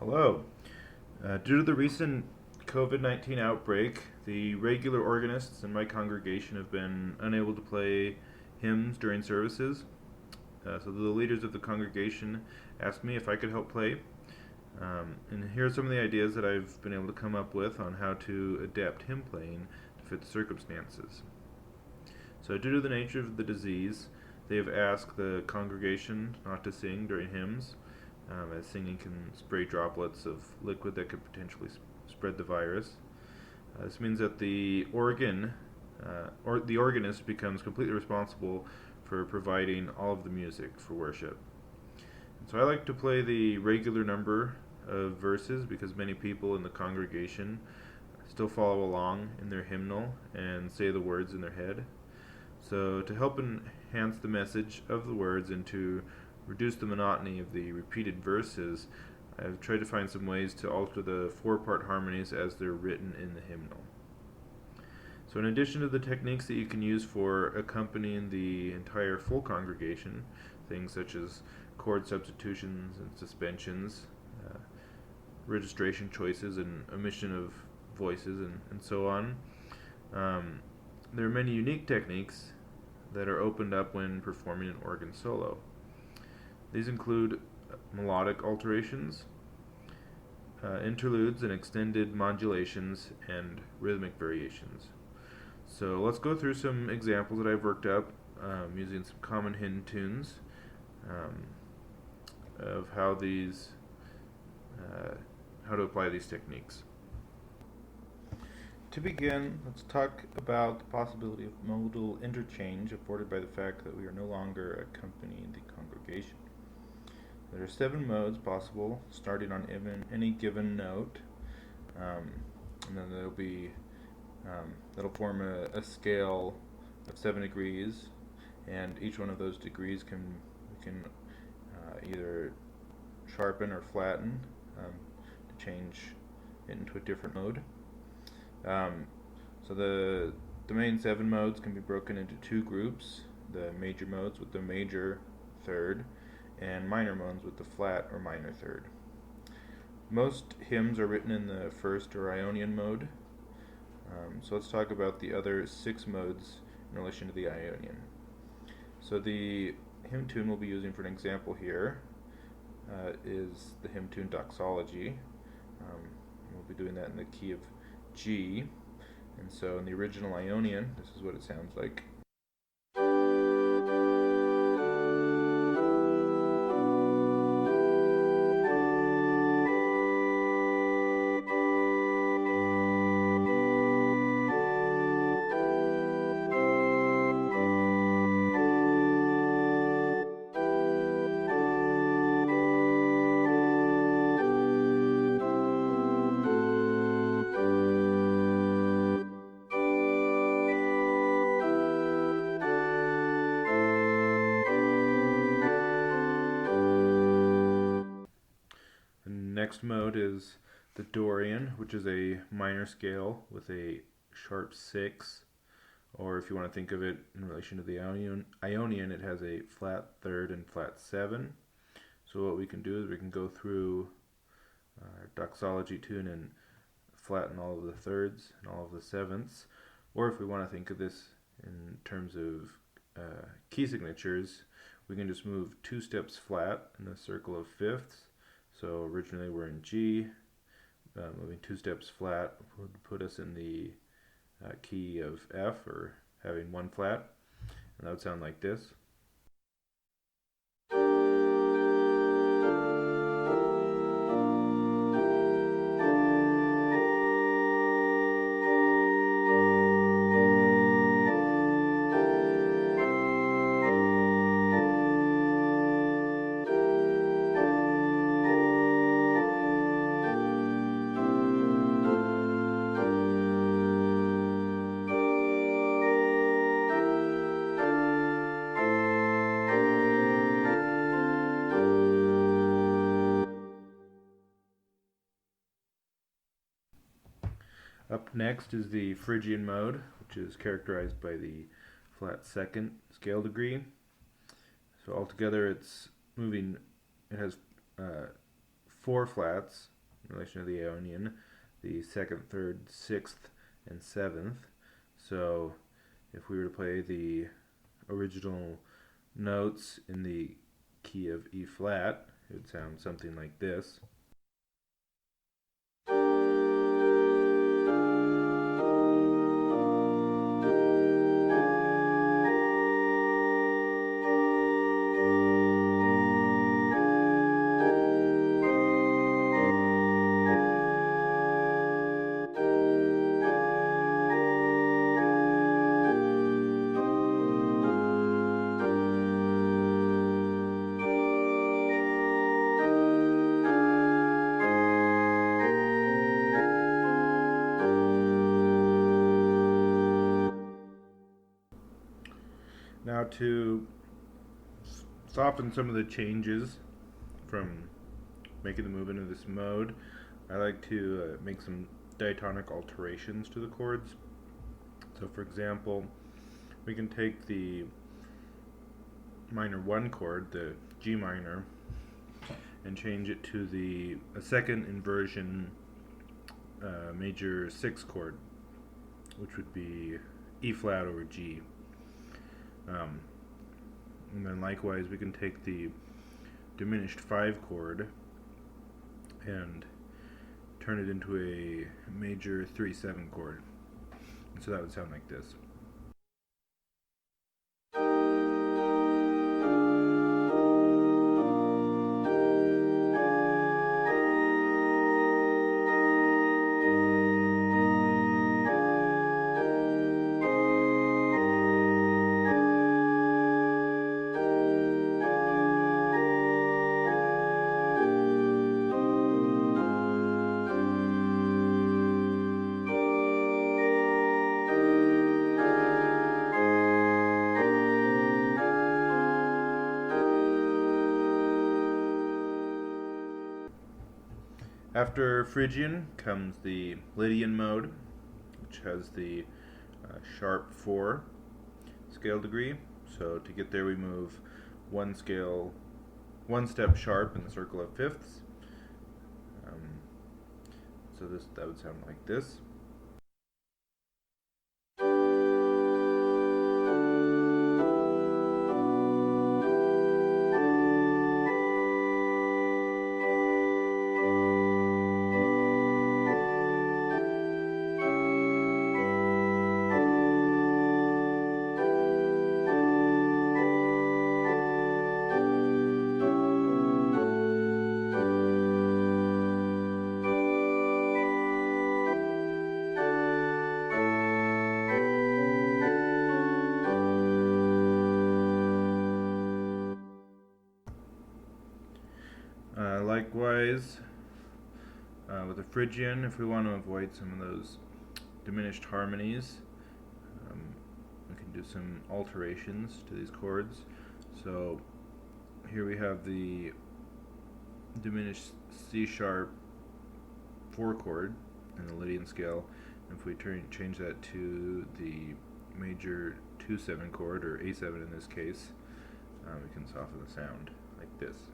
Hello. Due to the recent COVID-19 outbreak, the regular organists in my congregation have been unable to play hymns during services. So the leaders of the congregation asked me if I could help play. And here are some of the ideas that I've been able to come up with on how to adapt hymn playing to fit the circumstances. So, due to the nature of the disease, they have asked the congregation not to sing during hymns, as singing can spray droplets of liquid that could potentially spread the virus. This means that the organist becomes completely responsible for providing all of the music for worship. And so I like to play the regular number of verses because many people in the congregation still follow along in their hymnal and say the words in their head. So, to help enhance the message of the words and to reduce the monotony of the repeated verses, I've tried to find some ways to alter the four-part harmonies as they're written in the hymnal. So, in addition to the techniques that you can use for accompanying the entire full congregation, things such as chord substitutions and suspensions, registration choices and omission of voices, and so on, there are many unique techniques that are opened up when performing an organ solo. These include melodic alterations, interludes and extended modulations, and rhythmic variations. So let's go through some examples that I've worked up using some common hymn tunes of how to apply these techniques. To begin, let's talk about the possibility of modal interchange afforded by the fact that we are no longer accompanying the congregation. There are 7 modes possible, starting on any given note, and then that'll form a scale of 7 degrees, and each one of those degrees we can either sharpen or flatten to change it into a different mode. So the main 7 modes can be broken into 2 groups: the major modes with the major third, and minor modes with the flat or minor third. Most hymns are written in the first or Ionian mode. So let's talk about the other 6 modes in relation to the Ionian. So the hymn tune we'll be using for an example here is the hymn tune Doxology. We'll be doing that in the key of G, and so in the original Ionian, this is what it sounds like. Next mode is the Dorian, which is a minor scale with a sharp 6, or if you want to think of it in relation to the Ionian, it has a flat third and flat 7. So what we can do is we can go through our doxology tune and flatten all of the thirds and all of the sevenths, or if we want to think of this in terms of key signatures, we can just move 2 steps flat in a circle of fifths. So originally we're in G, moving 2 steps flat would put us in the key of F, or having 1 flat, and that would sound like this. Up next is the Phrygian mode, which is characterized by the flat second scale degree. So altogether it has four flats in relation to the Ionian, the second, third, sixth, and seventh. So if we were to play the original notes in the key of E flat, it would sound something like this. Now to soften some of the changes from making the move into this mode, I like to make some diatonic alterations to the chords. So for example, we can take the minor 1 chord, the G minor, and change it to a second inversion major 6 chord, which would be E flat over G. And then likewise we can take the diminished 5 chord and turn it into a major 3/7 chord. And so that would sound like this. After Phrygian comes the Lydian mode, which has the sharp 4 scale degree. So to get there we move one step sharp in the circle of fifths. So that would sound like this. Likewise, with the Phrygian, if we want to avoid some of those diminished harmonies, we can do some alterations to these chords. So here we have the diminished C sharp 4 chord in the Lydian scale. If we change that to the major 2/7 chord, or A7 in this case, we can soften the sound like this.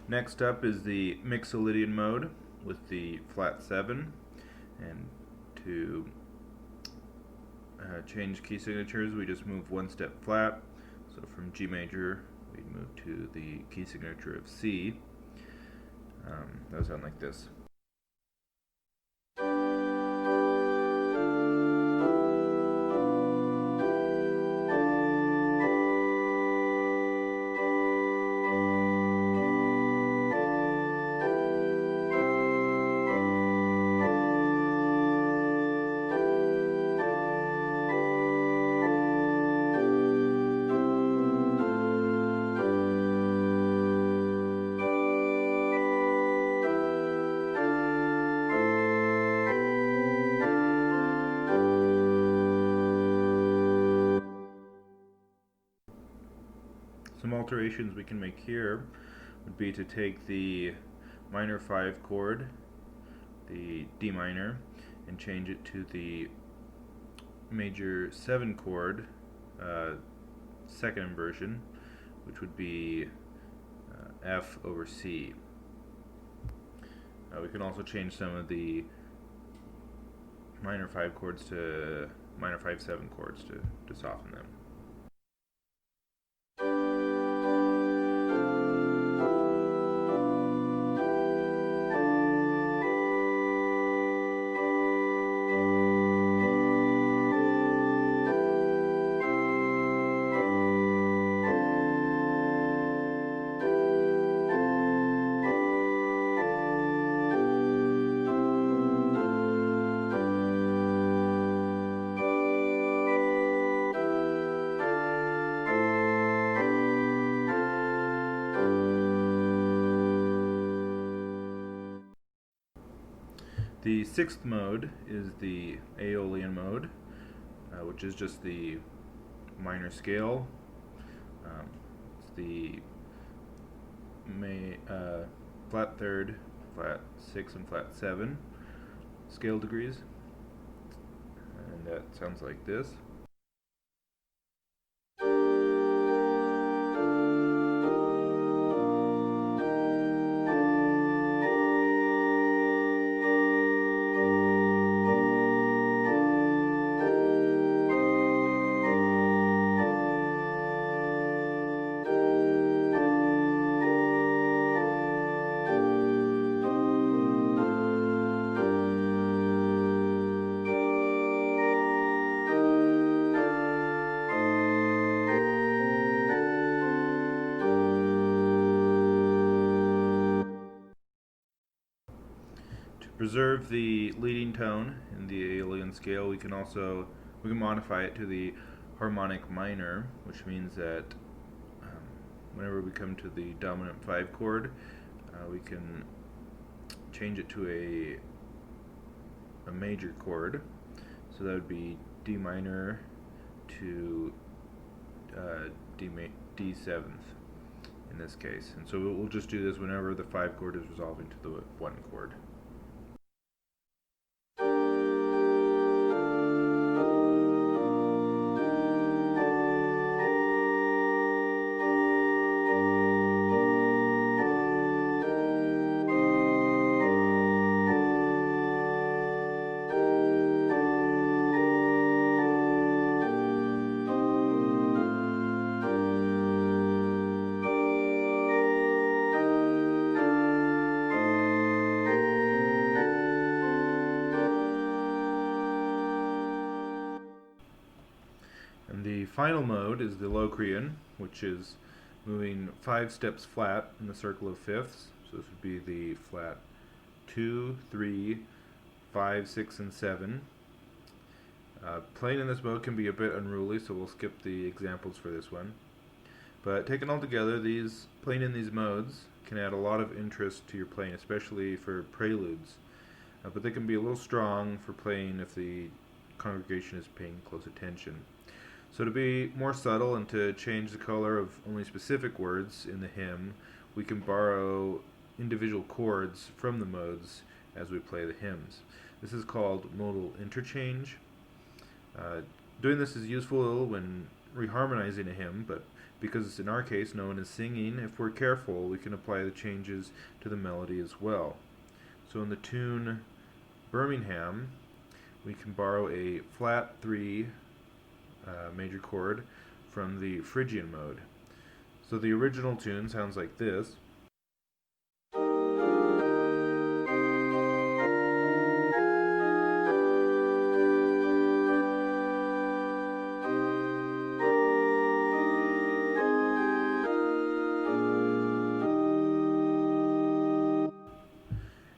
Next up is the Mixolydian mode with the flat 7, and to change key signatures we just move one step flat. So from G major we move to the key signature of C. That would sound like this. Some alterations we can make here would be to take the minor 5 chord, the D minor, and change it to the major 7 chord, second inversion, which would be F over C. We can also change some of the minor 5 chords to minor 5/7 chords to soften them. The sixth mode is the Aeolian mode, which is just the minor scale. It's the flat third, flat 6, and flat 7 scale degrees, and that sounds like this. Preserve the leading tone in the Aeolian scale. We can modify it to the harmonic minor, which means that whenever we come to the dominant 5 chord, we can change it to a major chord. So that would be D minor to D 7th in this case. And so we'll just do this whenever the 5 chord is resolving to the 1 chord. And the final mode is the Locrian, which is moving 5 steps flat in the circle of fifths. So this would be the flat 2, 3, 5, 6, and 7. Playing in this mode can be a bit unruly, so we'll skip the examples for this one. But taken all together, playing in these modes can add a lot of interest to your playing, especially for preludes. But they can be a little strong for playing if the congregation is paying close attention. So to be more subtle and to change the color of only specific words in the hymn, we can borrow individual chords from the modes as we play the hymns. This is called modal interchange. Doing this is useful when reharmonizing a hymn, but because in our case no one is singing, if we're careful we can apply the changes to the melody as well. So in the tune Birmingham, we can borrow a flat 3 major chord from the Phrygian mode. So the original tune sounds like this.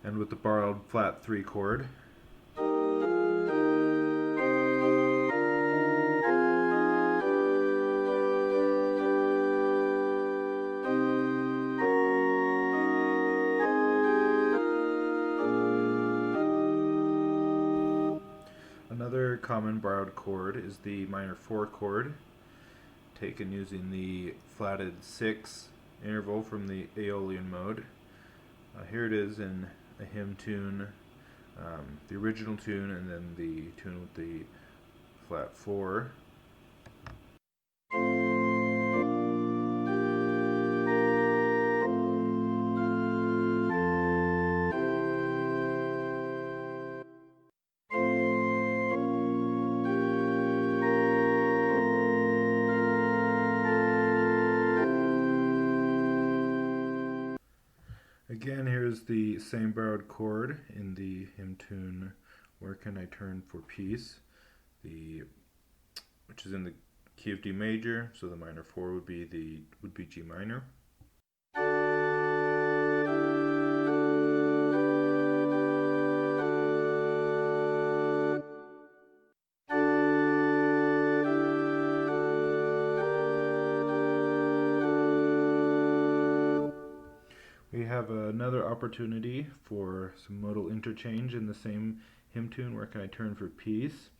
And with the borrowed flat 3 chord. Another common borrowed chord is the minor 4 chord, taken using the flatted 6 interval from the Aeolian mode. Here it is in a hymn tune, the original tune, and then the tune with the flat 4. Again, here's the same borrowed chord in the hymn tune, Where Can I Turn for Peace, which is in the key of D major, so the minor 4 would be G minor. We have another opportunity for some modal interchange in the same hymn tune, Where Can I Turn for Peace?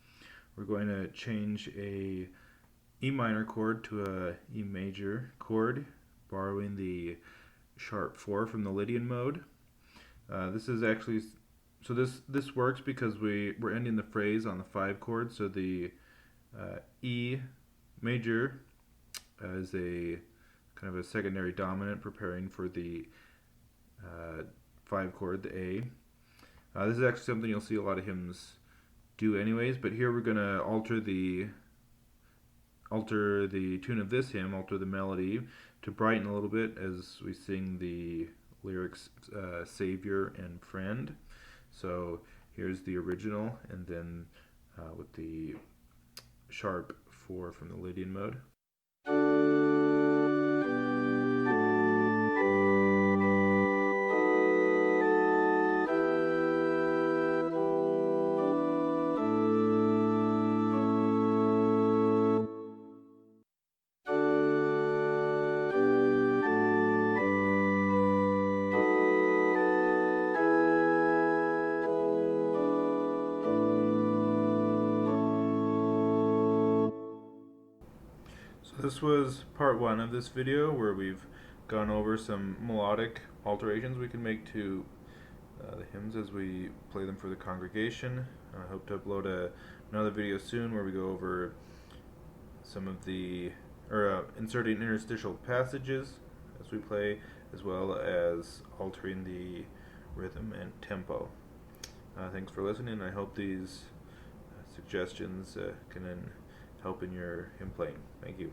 We're going to change a E minor chord to a E major chord, borrowing the sharp 4 from the Lydian mode. This is actually, so this works because we're ending the phrase on the 5 chord, so the E major is a kind of a secondary dominant preparing for the 5 chord, the A. This is actually something you'll see a lot of hymns do anyways, but here we're going to alter the tune of this hymn, alter the melody to brighten a little bit as we sing the lyrics Savior and Friend. So here's the original, and then with the sharp 4 from the Lydian mode. This was part 1 of this video, where we've gone over some melodic alterations we can make to the hymns as we play them for the congregation. I hope to upload another video soon where we go over some of inserting interstitial passages as we play, as well as altering the rhythm and tempo. Thanks for listening. I hope these suggestions can help in your hymn playing. Thank you.